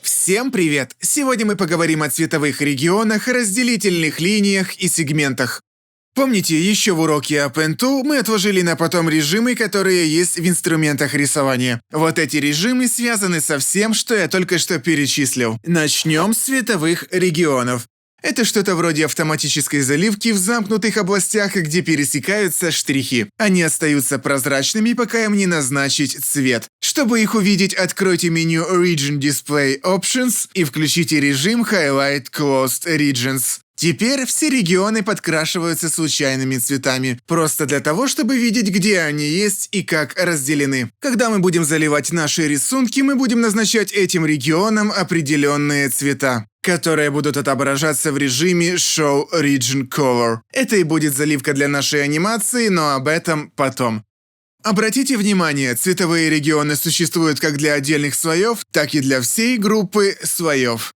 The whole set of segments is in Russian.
Всем привет! Сегодня мы поговорим о цветовых регионах, разделительных линиях и сегментах. Помните, еще в уроке Append2 мы отложили на потом режимы, которые есть в инструментах рисования. Вот эти режимы связаны со всем, что я только что перечислил. Начнем с цветовых регионов. Это что-то вроде автоматической заливки в замкнутых областях, где пересекаются штрихи. Они остаются прозрачными, пока им не назначить цвет. Чтобы их увидеть, откройте меню Region Display Options и включите режим Highlight Closed Regions. Теперь все регионы подкрашиваются случайными цветами, просто для того, чтобы видеть, где они есть и как разделены. Когда мы будем заливать наши рисунки, мы будем назначать этим регионам определенные цвета, которые будут отображаться в режиме Show Region Color. Это и будет заливка для нашей анимации, но об этом потом. Обратите внимание, цветовые регионы существуют как для отдельных слоев, так и для всей группы слоев.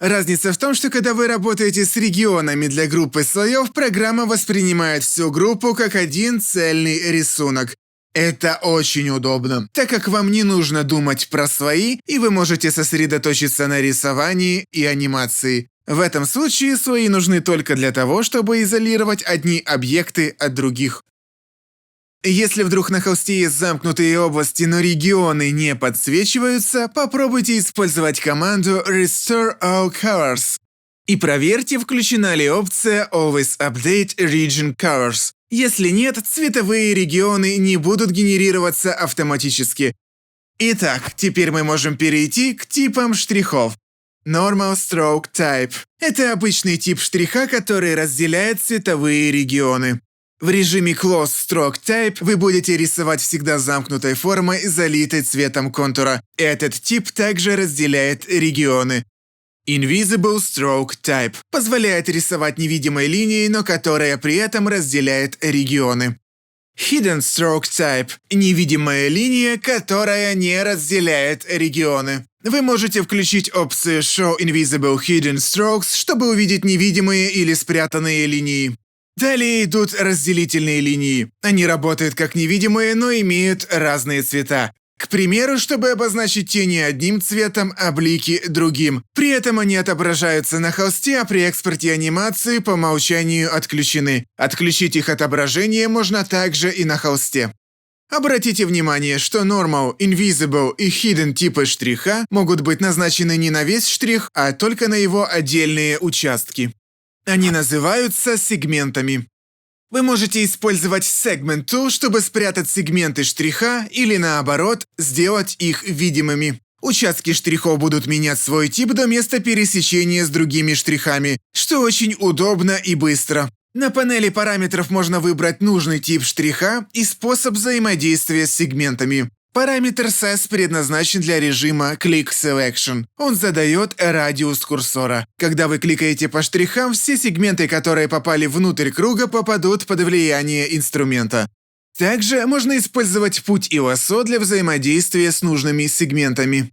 Разница в том, что когда вы работаете с регионами для группы слоев, программа воспринимает всю группу как один цельный рисунок. Это очень удобно, так как вам не нужно думать про слои, и вы можете сосредоточиться на рисовании и анимации. В этом случае слои нужны только для того, чтобы изолировать одни объекты от других. Если вдруг на холсте есть замкнутые области, но регионы не подсвечиваются, попробуйте использовать команду Restore All Colors. И проверьте, включена ли опция Always Update Region Colors. Если нет, цветовые регионы не будут генерироваться автоматически. Итак, теперь мы можем перейти к типам штрихов. Normal Stroke Type – это обычный тип штриха, который разделяет цветовые регионы. В режиме Closed Stroke Type вы будете рисовать всегда замкнутой формой, залитой цветом контура. Этот тип также разделяет регионы. Invisible Stroke Type позволяет рисовать невидимой линией, но которая при этом разделяет регионы. Hidden Stroke Type – невидимая линия, которая не разделяет регионы. Вы можете включить опцию Show Invisible Hidden Strokes, чтобы увидеть невидимые или спрятанные линии. Далее идут разделительные линии. Они работают как невидимые, но имеют разные цвета. К примеру, чтобы обозначить тени одним цветом, а блики другим. При этом они отображаются на холсте, а при экспорте анимации по умолчанию отключены. Отключить их отображение можно также и на холсте. Обратите внимание, что Normal, Invisible и Hidden типы штриха могут быть назначены не на весь штрих, а только на его отдельные участки. Они называются сегментами. Вы можете использовать Segment Tool, чтобы спрятать сегменты штриха или, наоборот, сделать их видимыми. Участки штрихов будут менять свой тип до места пересечения с другими штрихами, что очень удобно и быстро. На панели параметров можно выбрать нужный тип штриха и способ взаимодействия с сегментами. Параметр Size предназначен для режима Click Selection. Он задает радиус курсора. Когда вы кликаете по штрихам, все сегменты, которые попали внутрь круга, попадут под влияние инструмента. Также можно использовать путь и лассо для взаимодействия с нужными сегментами.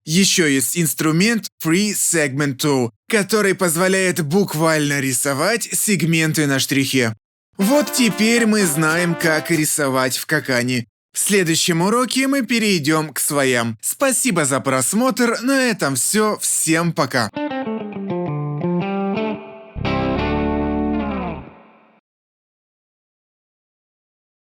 Еще есть инструмент Free Segment Tool, который позволяет буквально рисовать сегменты на штрихе. Вот теперь мы знаем, как рисовать в Какани. В следующем уроке мы перейдем к слоям. Спасибо за просмотр, на этом все, всем пока.